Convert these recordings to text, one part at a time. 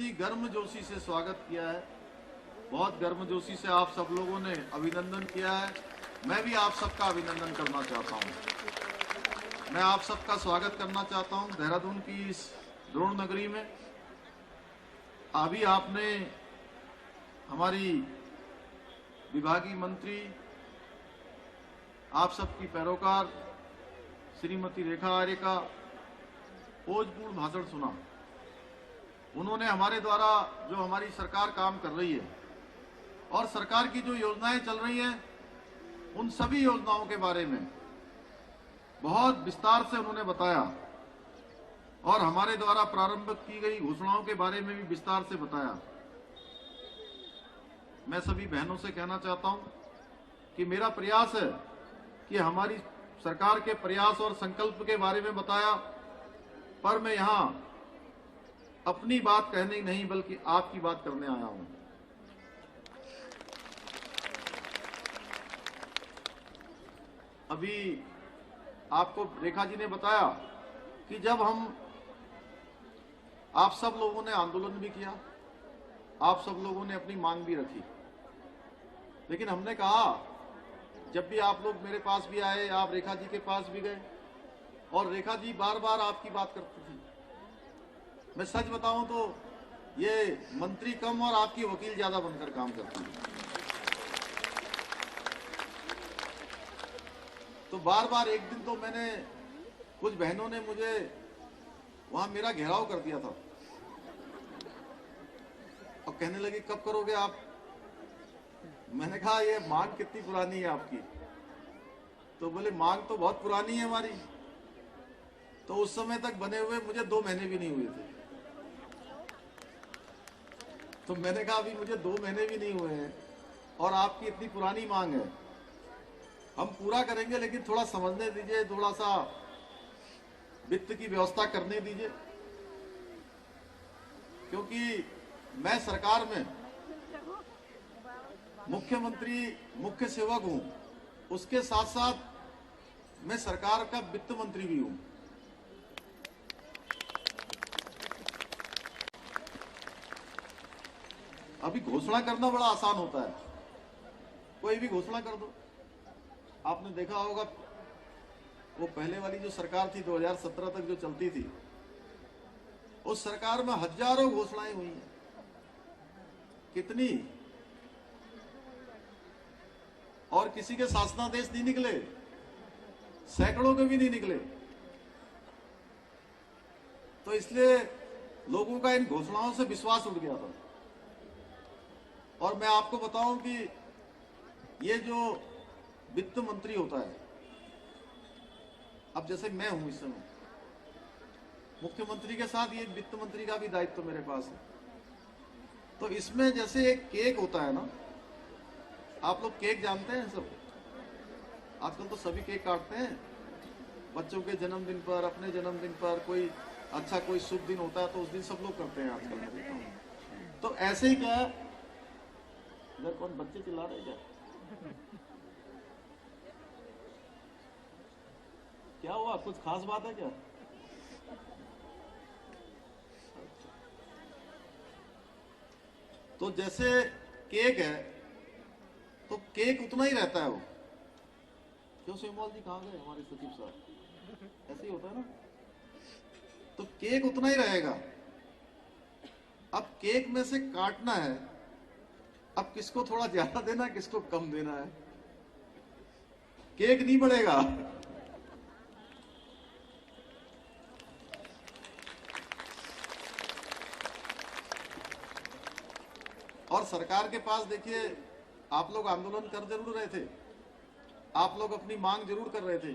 ही गर्मजोशी से स्वागत किया है, बहुत गर्मजोशी से आप सब लोगों ने अभिनंदन किया है। मैं भी आप सबका अभिनंदन करना चाहता हूं। मैं आप सबका स्वागत करना चाहता हूं देहरादून की इस द्रोण नगरी में। अभी आपने हमारी विभागीय मंत्री, आप सबकी पैरोकार श्रीमती रेखा आर्य का ओजपूर्ण भाषण सुना। उन्होंने हमारे द्वारा जो हमारी सरकार काम कर रही है और सरकार की जो योजनाएं चल रही हैं, उन सभी योजनाओं के बारे में बहुत विस्तार से उन्होंने बताया और हमारे द्वारा प्रारंभ की गई घोषणाओं के बारे में भी विस्तार से बताया। मैं सभी बहनों से कहना चाहता हूं कि मेरा प्रयास है कि हमारी सरकार के प्रयास और संकल्प के बारे में बताया, पर मैं यहां अपनी बात कहने नहीं बल्कि आपकी बात करने आया हूं। अभी आपको रेखा जी ने बताया कि जब आप सब लोगों ने आंदोलन भी किया, आप सब लोगों ने अपनी मांग भी रखी, लेकिन हमने कहा जब भी आप लोग मेरे पास भी आए, आप रेखा जी के पास भी गए और रेखा जी बार बार आपकी बात करती थी। मैं सच बताऊं तो ये मंत्री कम और आपकी वकील ज्यादा बनकर काम करती है। तो बार बार एक दिन तो मैंने, कुछ बहनों ने मुझे वहां मेरा घेराव कर दिया था और कहने लगी कब करोगे आप। मैंने कहा ये मांग कितनी पुरानी है आपकी। तो बोले मांग तो बहुत पुरानी है हमारी। तो उस समय तक बने हुए मुझे 2 महीने भी नहीं हुए थे। तो मैंने कहा अभी मुझे 2 महीने भी नहीं हुए हैं और आपकी इतनी पुरानी मांग है, हम पूरा करेंगे, लेकिन थोड़ा समझने दीजिए, थोड़ा सा वित्त की व्यवस्था करने दीजिए, क्योंकि मैं सरकार में मुख्यमंत्री, मुख्य सेवक हूं, उसके साथ साथ मैं सरकार का वित्त मंत्री भी हूं। अभी घोषणा करना बड़ा आसान होता है, कोई भी घोषणा कर दो। आपने देखा होगा वो पहले वाली जो सरकार थी 2017 तक जो चलती थी, उस सरकार में हजारों घोषणाएं हुई हैं। कितनी, और किसी के शासनादेश नहीं निकले, सैकड़ों के भी नहीं निकले। तो इसलिए लोगों का इन घोषणाओं से विश्वास उठ गया था। और मैं आपको बताऊं कि ये जो वित्त मंत्री होता है, अब जैसे मैं हूं इस समय मुख्यमंत्री के साथ, ये वित्त मंत्री का भी दायित्व मेरे पास है। तो इसमें जैसे एक केक होता है ना, आप लोग केक जानते हैं सब, आजकल तो सभी केक काटते हैं बच्चों के जन्मदिन पर, अपने जन्मदिन पर, कोई अच्छा कोई शुभ दिन होता है तो उस दिन सब लोग करते हैं आजकल। तो ऐसे ही क्या है, इधर कौन बच्चे चिल्ला रहे क्या? क्या हुआ, कुछ खास बात है क्या? तो जैसे केक है तो केक उतना ही रहता है वो। क्यों सोमवाल जी कहां गए हमारे सचिव साहब? ऐसे ही होता है ना, तो केक उतना ही रहेगा। अब केक में से काटना है, अब किसको थोड़ा ज्यादा देना है, किसको कम देना है, केक नहीं बढ़ेगा। और सरकार के पास देखिए, आप लोग आंदोलन कर जरूर रहे थे, आप लोग अपनी मांग जरूर कर रहे थे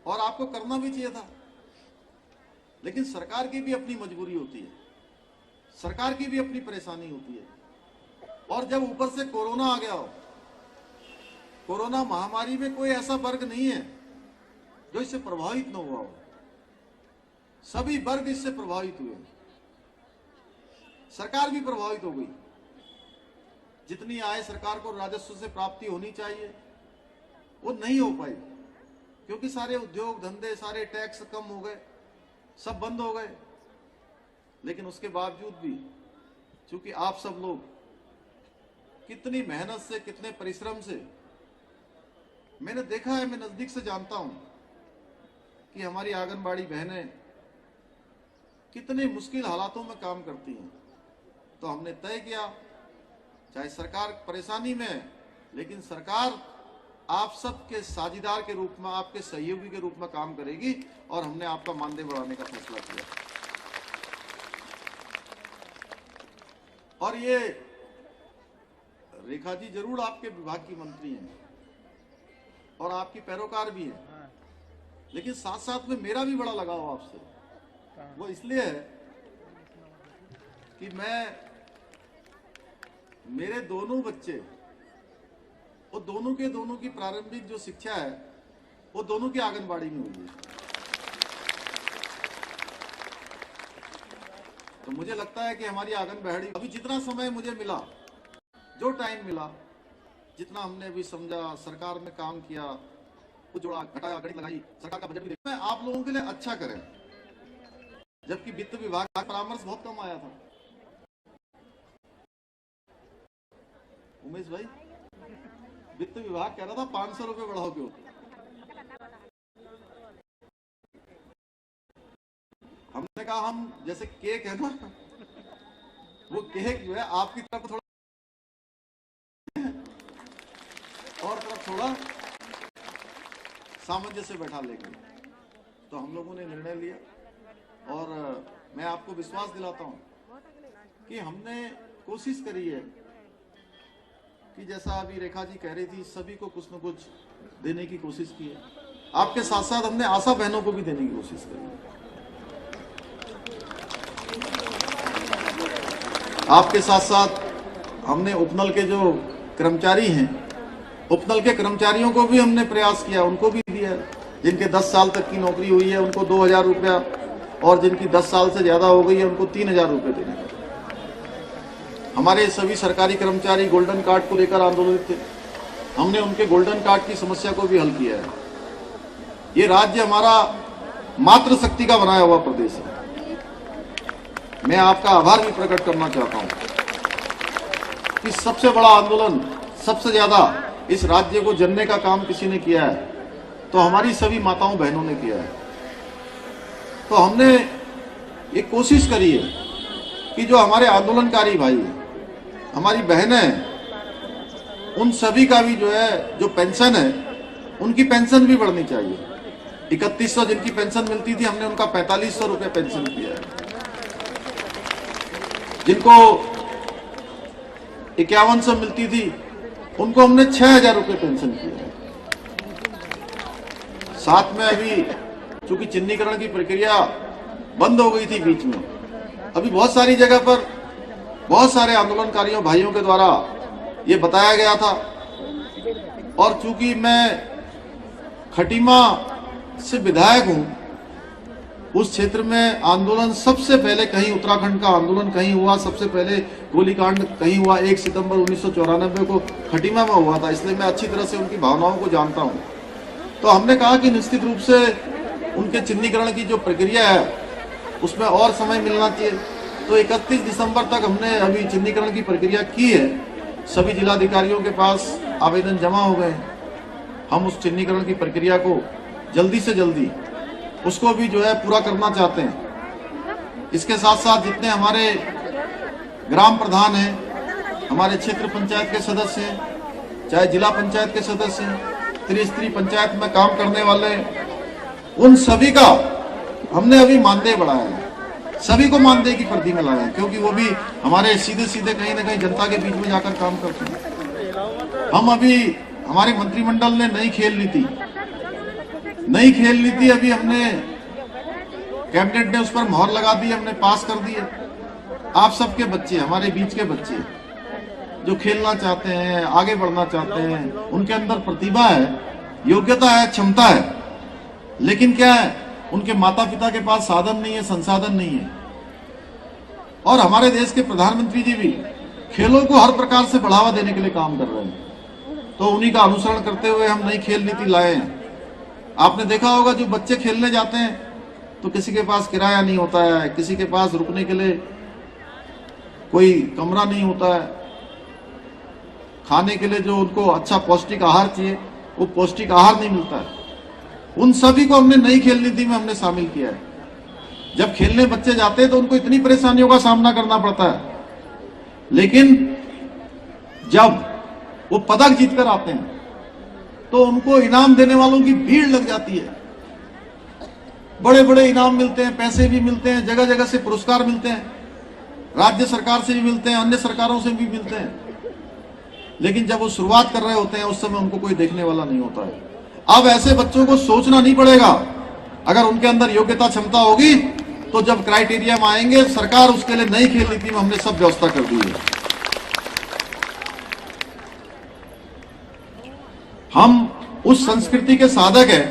और आपको करना भी चाहिए था, लेकिन सरकार की भी अपनी मजबूरी होती है, सरकार की भी अपनी परेशानी होती है। और जब ऊपर से कोरोना आ गया हो, कोरोना महामारी में कोई ऐसा वर्ग नहीं है जो इससे प्रभावित न हुआ हो, सभी वर्ग इससे प्रभावित हुए। सरकार भी प्रभावित हो गई। जितनी आय सरकार को राजस्व से प्राप्ति होनी चाहिए वो नहीं हो पाई, क्योंकि सारे उद्योग धंधे, सारे टैक्स कम हो गए, सब बंद हो गए। लेकिन उसके बावजूद भी क्योंकि आप सब लोग कितनी मेहनत से, कितने परिश्रम से, मैंने देखा है, मैं नजदीक से जानता हूं कि हमारी आंगनबाड़ी बहनें कितने मुश्किल हालातों में काम करती हैं। तो हमने तय किया, चाहे सरकार परेशानी में है, लेकिन सरकार आप सबके साझीदार के रूप में, आपके सहयोगी के रूप में काम करेगी, और हमने आपका मानदेय बढ़ाने का फैसला किया। और ये रेखा जी जरूर आपके विभाग की मंत्री हैं और आपकी पैरोकार भी है, लेकिन साथ साथ में मेरा भी बड़ा लगाव आपसे। वो इसलिए है कि मेरे दोनों बच्चे, वो दोनों की प्रारंभिक जो शिक्षा है वो दोनों की आंगनबाड़ी में हुई है। तो मुझे लगता है कि हमारी आंगनबाड़ी, अभी जितना समय मुझे मिला, जो टाइम मिला, जितना हमने अभी समझा, सरकार में काम किया, कुछ जोड़ा घटाया, गणित लगाई, सरकार का बजट भी देखा, आप लोगों के लिए अच्छा करें। जबकि वित्त विभाग का परामर्श बहुत कम आया था। उमेश भाई, वित्त विभाग कह रहा था 500 रुपए बढ़ाओ क्यों। हमने कहा हम जैसे केक है ना, वो केक जो है आपकी तरफ थोड़ा और तरफ थोड़ा सामंजस्य बैठा लेंगे। तो हम लोगों ने निर्णय लिया, और मैं आपको विश्वास दिलाता हूं कि हमने कोशिश करी है कि जैसा अभी रेखा जी कह रही थी, सभी को कुछ न कुछ देने की कोशिश की है। आपके साथ साथ हमने आशा बहनों को भी देने की कोशिश करी है। आपके साथ साथ हमने उपनल के जो कर्मचारी हैं, उपनल के कर्मचारियों को भी हमने प्रयास किया, उनको भी दिया। जिनके 10 साल तक की नौकरी हुई है उनको 2000 रुपया, और जिनकी 10 साल से ज्यादा हो गई है उनको 3000 रुपये देने का। हमारे सभी सरकारी कर्मचारी गोल्डन कार्ड को लेकर आंदोलित थे, हमने उनके गोल्डन कार्ड की समस्या को भी हल किया है। ये राज्य हमारा मातृशक्ति का बनाया हुआ प्रदेश है। मैं आपका आभार भी प्रकट करना चाहता हूं कि सबसे बड़ा आंदोलन, सबसे ज्यादा इस राज्य को जनने का काम किसी ने किया है तो हमारी सभी माताओं बहनों ने किया है। तो हमने ये कोशिश करी है कि जो हमारे आंदोलनकारी भाई हैं, हमारी बहनें हैं, उन सभी का भी जो है, जो पेंशन है, उनकी पेंशन भी बढ़नी चाहिए। 3100 जिनकी पेंशन मिलती थी, हमने उनका 4500 रुपये पेंशन किया है। जिनको 5100 मिलती थी, उनको हमने 6000 रुपये पेंशन किया है। साथ में अभी चूंकि चिन्हीकरण की प्रक्रिया बंद हो गई थी बीच में, अभी बहुत सारी जगह पर बहुत सारे आंदोलनकारियों भाइयों के द्वारा ये बताया गया था, और चूंकि मैं खटीमा से विधायक हूं, उस क्षेत्र में आंदोलन सबसे पहले कहीं उत्तराखंड का आंदोलन कहीं हुआ, सबसे पहले गोलीकांड कहीं हुआ 1 सितंबर 1994 को खटीमा में हुआ था, इसलिए मैं अच्छी तरह से उनकी भावनाओं को जानता हूं। तो हमने कहा कि निश्चित रूप से उनके चिन्हीकरण की जो प्रक्रिया है उसमें और समय मिलना चाहिए। तो 31 दिसंबर तक हमने अभी चिन्हीकरण की प्रक्रिया की है। सभी जिलाधिकारियों के पास आवेदन जमा हो गए। हम उस चिन्हीकरण की प्रक्रिया को जल्दी से जल्दी उसको भी जो है पूरा करना चाहते हैं। इसके साथ साथ जितने हमारे ग्राम प्रधान हैं, हमारे क्षेत्र पंचायत के सदस्य हैं, चाहे जिला पंचायत के सदस्य हैं, त्रिस्तरीय पंचायत में काम करने वाले, उन सभी का हमने अभी मानदेय बढ़ाया है। सभी को मानदेय की परिधि में लाया है, क्योंकि वो भी हमारे सीधे सीधे कहीं ना कहीं जनता के बीच में जाकर काम करते हैं। हम अभी हमारे मंत्रिमंडल ने नई खेल नीति अभी हमने कैबिनेट ने उस पर मोहर लगा दी, हमने पास कर दी है। आप सबके बच्चे, हमारे बीच के बच्चे जो खेलना चाहते हैं, आगे बढ़ना चाहते हैं, उनके अंदर प्रतिभा है, योग्यता है, क्षमता है, लेकिन क्या है, उनके माता पिता के पास साधन नहीं है, संसाधन नहीं है। और हमारे देश के प्रधानमंत्री जी भी खेलों को हर प्रकार से बढ़ावा देने के लिए काम कर रहे हैं। तो उन्हीं का अनुसरण करते हुए हम नई खेल नीति लाए हैं। आपने देखा होगा, जो बच्चे खेलने जाते हैं तो किसी के पास किराया नहीं होता है, किसी के पास रुकने के लिए कोई कमरा नहीं होता है, खाने के लिए जो उनको अच्छा पौष्टिक आहार चाहिए वो पौष्टिक आहार नहीं मिलता है। उन सभी को हमने नई खेल नीति में हमने शामिल किया है। जब खेलने बच्चे जाते हैं तो उनको इतनी परेशानियों का सामना करना पड़ता है, लेकिन जब वो पदक जीतकर आते हैं तो उनको इनाम देने वालों की भीड़ लग जाती है। बड़े बड़े इनाम मिलते हैं, पैसे भी मिलते हैं, जगह जगह से पुरस्कार मिलते हैं, राज्य सरकार से भी मिलते हैं, अन्य सरकारों से भी मिलते हैं। लेकिन जब वो शुरुआत कर रहे होते हैं उस समय उनको कोई देखने वाला नहीं होता है। अब ऐसे बच्चों को सोचना नहीं पड़ेगा, अगर उनके अंदर योग्यता क्षमता होगी तो जब क्राइटेरिया में आएंगे, सरकार उसके लिए नई खेल नीति में हमने सब व्यवस्था कर दी है। हम उस संस्कृति के साधक हैं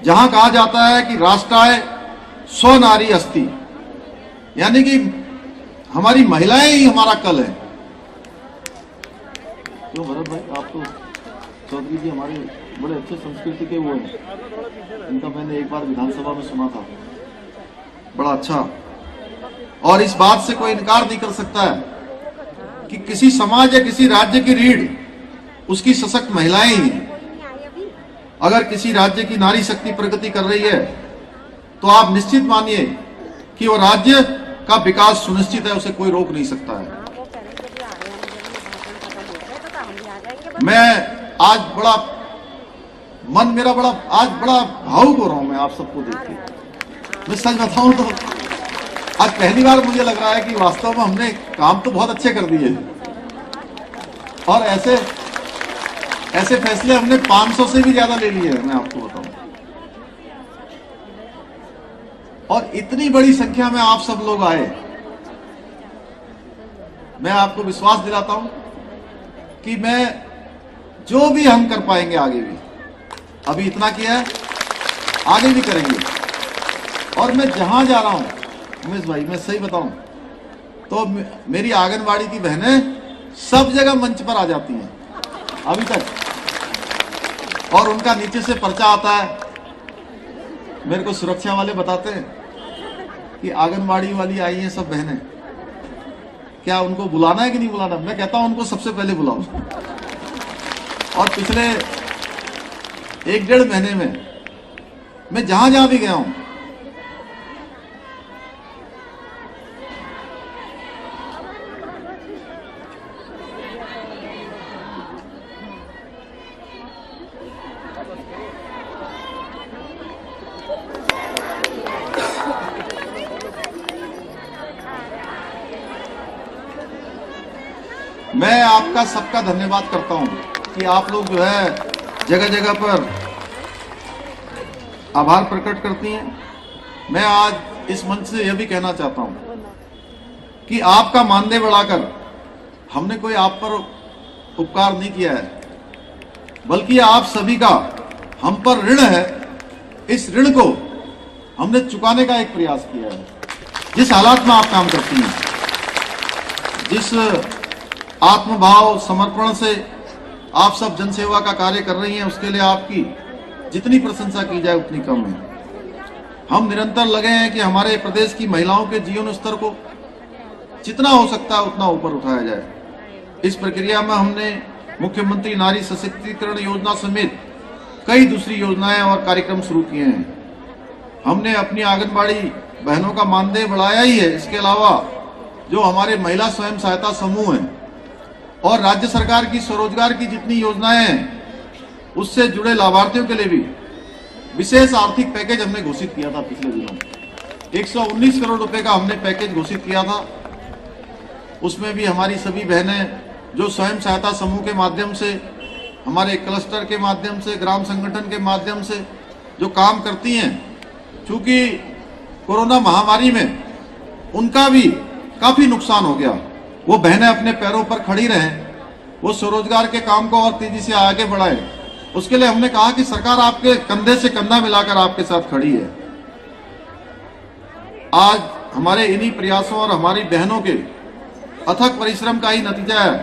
जहां कहा जाता है कि राष्ट्राय स्वनारी अस्ति, यानी कि हमारी महिलाएं ही हमारा कल है। तो भरत भाई, आप तो चौधरी जी हमारे बड़े अच्छे संस्कृति के वो हैं, इनका मैंने एक बार विधानसभा में सुना था, बड़ा अच्छा। और इस बात से कोई इनकार नहीं कर सकता है कि किसी समाज या किसी राज्य की रीढ़ उसकी सशक्त महिलाएं ही हैं। अगर किसी राज्य की नारी शक्ति प्रगति कर रही है तो आप निश्चित मानिए कि वो राज्य का विकास सुनिश्चित है, उसे कोई रोक नहीं सकता है। मैं आज बड़ा मन मेरा बड़ा आज बड़ा भावुक हो रहा हूं मैं आप सबको देख के। मैं सच बताऊं तो आज पहली बार मुझे लग रहा है कि वास्तव में हमने काम तो बहुत अच्छे कर दिए और ऐसे फैसले हमने 500 से भी ज्यादा ले लिए हैं, मैं आपको बताऊं। और इतनी बड़ी संख्या में आप सब लोग आए, मैं आपको विश्वास दिलाता हूं कि मैं जो भी हम कर पाएंगे आगे भी, अभी इतना किया है, आगे भी करेंगे। और मैं जहां जा रहा हूं उमेश भाई, मैं सही बताऊं तो मेरी आंगनबाड़ी की बहनें सब जगह मंच पर आ जाती हैं अभी तक, और उनका नीचे से पर्चा आता है। मेरे को सुरक्षा वाले बताते हैं कि आंगनबाड़ी वाली आई हैं सब बहनें, क्या उनको बुलाना है कि नहीं बुलाना? मैं कहता हूं उनको सबसे पहले बुलाओ। और पिछले 1-1.5 महीने में मैं जहां जहां भी गया हूं, मैं आपका सबका धन्यवाद करता हूं कि आप लोग जो है जगह जगह पर आभार प्रकट करती हैं। मैं आज इस मंच से यह भी कहना चाहता हूं कि आपका मानदेय बढ़ाकर हमने कोई आप पर उपकार नहीं किया है, बल्कि आप सभी का हम पर ऋण है। इस ऋण को हमने चुकाने का एक प्रयास किया है। जिस हालात में आप काम करती हैं, जिस आत्मभाव समर्पण से आप सब जनसेवा का कार्य कर रही हैं, उसके लिए आपकी जितनी प्रशंसा की जाए उतनी कम है। हम निरंतर लगे हैं कि हमारे प्रदेश की महिलाओं के जीवन स्तर को जितना हो सकता है उतना ऊपर उठाया जाए। इस प्रक्रिया में हमने मुख्यमंत्री नारी सशक्तिकरण योजना समेत कई दूसरी योजनाएं और कार्यक्रम शुरू किए हैं। हमने अपनी आंगनबाड़ी बहनों का मानदेय बढ़ाया ही है। इसके अलावा जो हमारे महिला स्वयं सहायता समूह हैं और राज्य सरकार की स्वरोजगार की जितनी योजनाएं हैं, उससे जुड़े लाभार्थियों के लिए भी विशेष आर्थिक पैकेज हमने घोषित किया था। पिछले दिनों 119 करोड़ रुपए का हमने पैकेज घोषित किया था। उसमें भी हमारी सभी बहनें जो स्वयं सहायता समूह के माध्यम से, हमारे क्लस्टर के माध्यम से, ग्राम संगठन के माध्यम से जो काम करती हैं, चूंकि कोरोना महामारी में उनका भी काफी नुकसान हो गया, वो बहनें अपने पैरों पर खड़ी रहें, वो स्वरोजगार के काम को और तेजी से आगे बढ़ाएं। उसके लिए हमने कहा कि सरकार आपके कंधे से कंधा मिलाकर आपके साथ खड़ी है। आज हमारे इन्हीं प्रयासों और हमारी बहनों के अथक परिश्रम का ही नतीजा है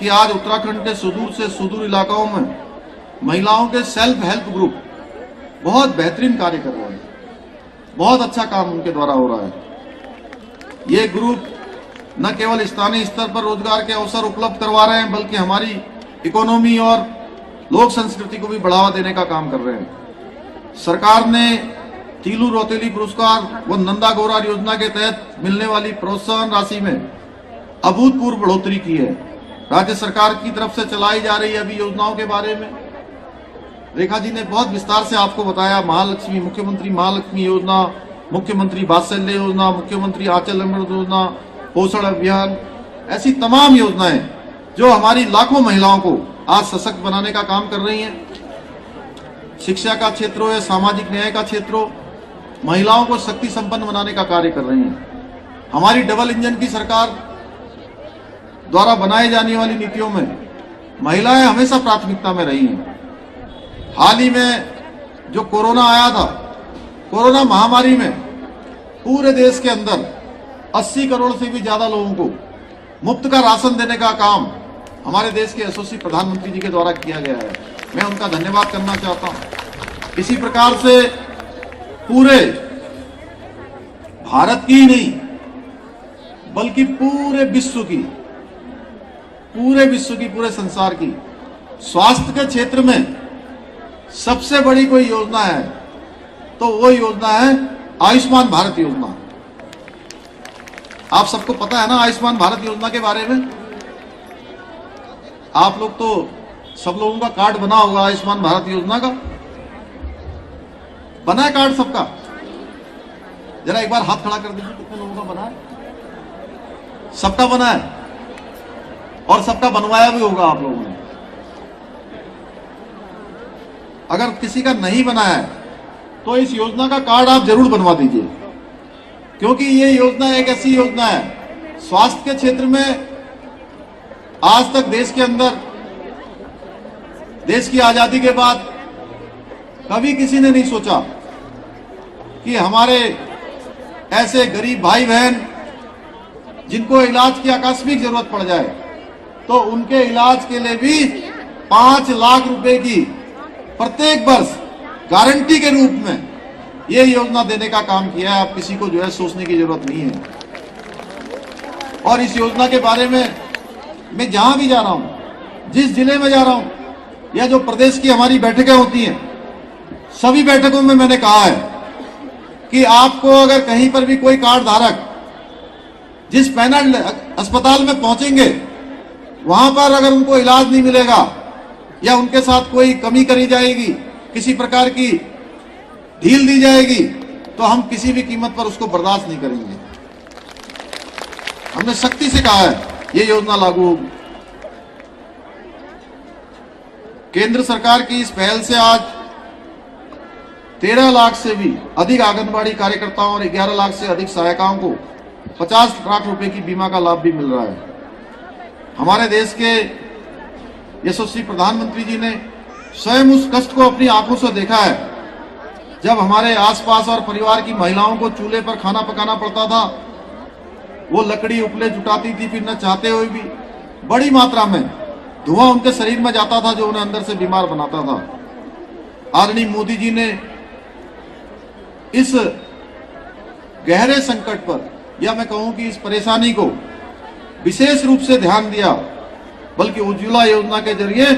कि आज उत्तराखंड के सुदूर से सुदूर इलाकाओं में महिलाओं के सेल्फ हेल्प ग्रुप बहुत बेहतरीन कार्य कर रहे हैं। बहुत अच्छा काम उनके द्वारा हो रहा है। ये ग्रुप न केवल स्थानीय स्तर पर रोजगार के अवसर उपलब्ध करवा रहे हैं, बल्कि हमारी इकोनॉमी और लोक संस्कृति को भी बढ़ावा देने का काम कर रहे हैं। सरकार ने तीलू रौतेली पुरस्कार व नंदा गौरार योजना के तहत मिलने वाली प्रोत्साहन राशि में अभूतपूर्व बढ़ोतरी की है। राज्य सरकार की तरफ से चलाई जा रही अभी योजनाओं के बारे में रेखा जी ने बहुत विस्तार से आपको बताया। महालक्ष्मी, मुख्यमंत्री महालक्ष्मी योजना, मुख्यमंत्री वात्सल्य योजना, मुख्यमंत्री आंचल अमृत योजना, पोषण अभियान, ऐसी तमाम योजनाएं जो हमारी लाखों महिलाओं को आज सशक्त बनाने का काम कर रही हैं। शिक्षा का क्षेत्र हो या सामाजिक न्याय का क्षेत्र हो, महिलाओं को शक्ति संपन्न बनाने का कार्य कर रही हैं। हमारी डबल इंजन की सरकार द्वारा बनाई जाने वाली नीतियों में महिलाएं हमेशा प्राथमिकता में रही हैं। हाल ही में जो कोरोना आया था, कोरोना महामारी में पूरे देश के अंदर 80 करोड़ से भी ज्यादा लोगों को मुफ्त का राशन देने का काम हमारे देश के यशस्वी प्रधानमंत्री जी के द्वारा किया गया है। मैं उनका धन्यवाद करना चाहता हूं। इसी प्रकार से पूरे भारत की ही नहीं बल्कि पूरे विश्व की, पूरे संसार की स्वास्थ्य के क्षेत्र में सबसे बड़ी कोई योजना है तो वो योजना है आयुष्मान भारत योजना। आप सबको पता है ना आयुष्मान भारत योजना के बारे में? आप लोग तो सब लोगों का कार्ड बना होगा आयुष्मान भारत योजना का। बना है कार्ड सबका? जरा एक बार हाथ खड़ा कर दीजिए, कितने लोगों का बना है? सबका बना है और सबका बनवाया भी होगा आप लोगों ने। अगर किसी का नहीं बना है तो इस योजना का कार्ड आप जरूर बनवा दीजिए, क्योंकि ये योजना एक ऐसी योजना है स्वास्थ्य के क्षेत्र में आज तक देश के अंदर, देश की आजादी के बाद कभी किसी ने नहीं सोचा कि हमारे ऐसे गरीब भाई बहन जिनको इलाज की आकस्मिक जरूरत पड़ जाए तो उनके इलाज के लिए भी 5 लाख रुपए की प्रत्येक वर्ष गारंटी के रूप में ये योजना देने का काम किया है। अब किसी को जो है सोचने की जरूरत नहीं है। और इस योजना के बारे में मैं जहां भी जा रहा हूं, जिस जिले में जा रहा हूं या जो प्रदेश की हमारी बैठकें होती हैं, सभी बैठकों में मैंने कहा है कि आपको अगर कहीं पर भी कोई कार्ड धारक जिस पैनल अस्पताल में पहुंचेंगे वहां पर अगर उनको इलाज नहीं मिलेगा या उनके साथ कोई कमी करी जाएगी, किसी प्रकार की ढील दी जाएगी, तो हम किसी भी कीमत पर उसको बर्दाश्त नहीं करेंगे। हमने सख्ती से कहा है ये योजना लागू होगी। केंद्र सरकार की इस पहल से आज 13 लाख से भी अधिक आंगनबाड़ी कार्यकर्ताओं और 11 लाख से अधिक सहायिकाओं को 50 लाख रुपए की बीमा का लाभ भी मिल रहा है। हमारे देश के यशस्वी प्रधानमंत्री जी ने स्वयं उस कष्ट को अपनी आंखों से देखा है जब हमारे आसपास और परिवार की महिलाओं को चूल्हे पर खाना पकाना पड़ता था। वो लकड़ी उपले जुटाती थी, फिर न चाहते हुए भी बड़ी मात्रा में धुआं उनके शरीर में जाता था जो उन्हें अंदर से बीमार बनाता था। आदरणीय मोदी जी ने इस गहरे संकट पर, या मैं कहूं कि इस परेशानी को विशेष रूप से ध्यान दिया, बल्कि उज्ज्वला योजना के जरिए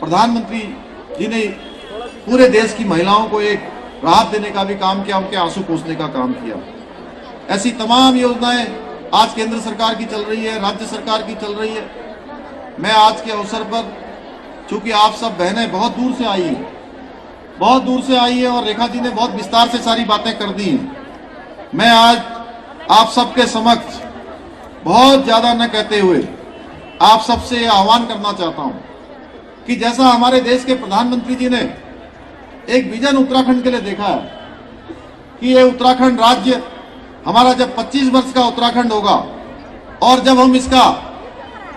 प्रधानमंत्री जी ने पूरे देश की महिलाओं को एक राहत देने का भी काम किया, उनके आंसू पोंछने का काम किया। ऐसी तमाम योजनाएं आज केंद्र सरकार की चल रही है, राज्य सरकार की चल रही है। मैं आज के अवसर पर, चूंकि आप सब बहनें बहुत दूर से आई हैं, बहुत दूर से आई है और रेखा जी ने बहुत विस्तार से सारी बातें कर दी हैं, मैं आज आप सबके समक्ष बहुत ज्यादा न कहते हुए आप सबसे आह्वान करना चाहता हूं कि जैसा हमारे देश के प्रधानमंत्री जी ने एक विजन उत्तराखंड के लिए देखा है कि ये उत्तराखंड राज्य हमारा जब 25 वर्ष का उत्तराखंड होगा और जब हम इसका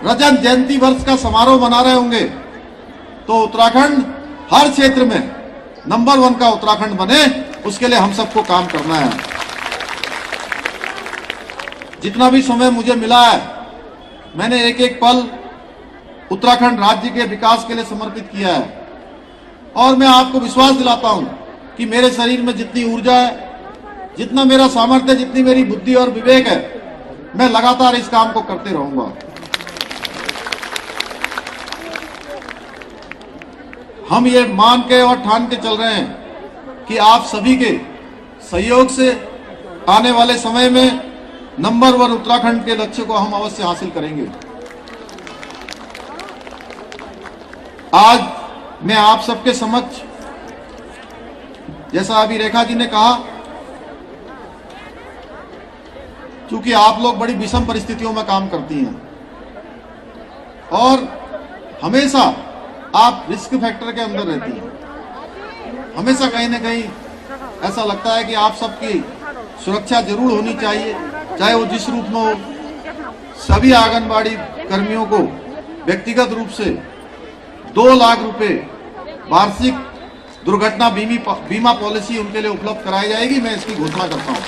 रजत जयंती वर्ष का समारोह मना रहे होंगे तो उत्तराखंड हर क्षेत्र में नंबर 1 का उत्तराखंड बने, उसके लिए हम सबको काम करना है। जितना भी समय मुझे मिला है मैंने एक एक पल उत्तराखंड राज्य के विकास के लिए समर्पित किया है और मैं आपको विश्वास दिलाता हूं कि मेरे शरीर में जितनी ऊर्जा है, जितना मेरा सामर्थ्य, जितनी मेरी बुद्धि और विवेक है, मैं लगातार इस काम को करते रहूंगा। हम ये मान के और ठान के चल रहे हैं कि आप सभी के सहयोग से आने वाले समय में नंबर 1 उत्तराखंड के लक्ष्य को हम अवश्य हासिल करेंगे। आज मैं आप सबके समक्ष, जैसा अभी रेखा जी ने कहा, क्योंकि आप लोग बड़ी विषम परिस्थितियों में काम करती हैं और हमेशा आप रिस्क फैक्टर के अंदर रहती हैं। हमेशा कहीं ना कहीं ऐसा लगता है कि आप सबकी सुरक्षा जरूर होनी चाहिए, चाहे वो जिस रूप में हो। सभी आंगनबाड़ी कर्मियों को व्यक्तिगत रूप से 2 लाख रुपए वार्षिक दुर्घटना बीमा पॉलिसी उनके लिए उपलब्ध कराई जाएगी। मैं इसकी घोषणा करता हूं।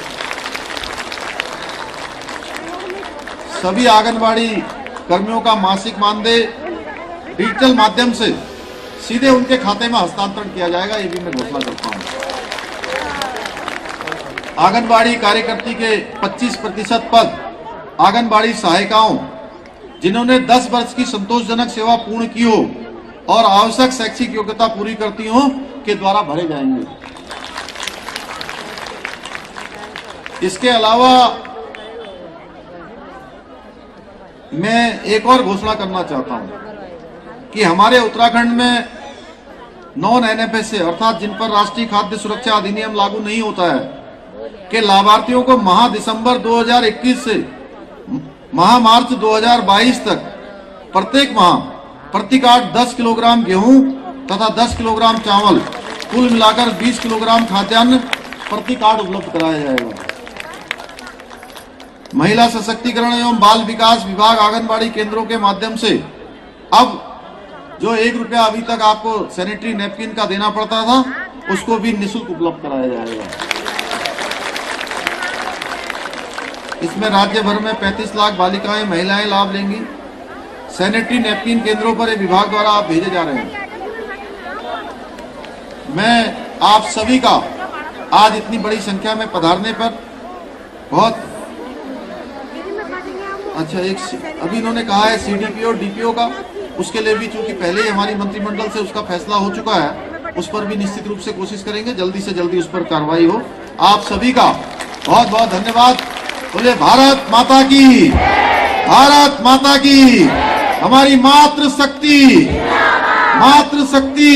सभी आंगनबाड़ी कर्मियों का मासिक मानदेय डिजिटल माध्यम से सीधे उनके खाते में हस्तांतरण किया जाएगा, ये भी मैं घोषणा करता हूं। आंगनबाड़ी कार्यकर्ती के 25% पद आंगनबाड़ी सहायिकाओं जिन्होंने 10 वर्ष की संतोषजनक सेवा पूर्ण की हो और आवश्यक शैक्षिक योग्यता पूरी करती हो के द्वारा भरे जाएंगे। इसके अलावा मैं एक और घोषणा करना चाहता हूं कि हमारे उत्तराखंड में नॉन एनएफएसए अर्थात जिन पर राष्ट्रीय खाद्य सुरक्षा अधिनियम लागू नहीं होता है के लाभार्थियों को माह दिसंबर 2021 से माह मार्च 2022 तक प्रत्येक माह प्रति कार्ड 10 किलोग्राम गेहूं तथा 10 किलोग्राम चावल कुल मिलाकर 20 किलोग्राम खाद्यान्न प्रति कार्ड उपलब्ध कराया जाएगा। महिला सशक्तिकरण एवं बाल विकास विभाग आंगनबाड़ी केंद्रों के माध्यम से अब जो 1 रुपया अभी तक आपको सैनिटरी नैपकिन का देना पड़ता था, उसको भी निःशुल्क उपलब्ध कराया जाएगा। इसमें राज्य भर में 35 लाख बालिकाएं महिलाएं लाभ लेंगी। सैनिटरी नैपकिन केंद्रों पर विभाग द्वारा आप भेजे जा रहे हैं। मैं आप सभी का आज इतनी बड़ी संख्या में पधारने पर बहुत अच्छा, अभी इन्होंने कहा है सीडीपीओ और डीपीओ का, उसके लिए भी चूंकि पहले ही हमारी मंत्रिमंडल से उसका फैसला हो चुका है, उस पर भी निश्चित रूप से कोशिश करेंगे जल्दी से जल्दी उस पर कार्रवाई हो। आप सभी का बहुत बहुत धन्यवाद। बोले भारत माता की, भारत माता की। हमारी मातृशक्ति, मातृशक्ति।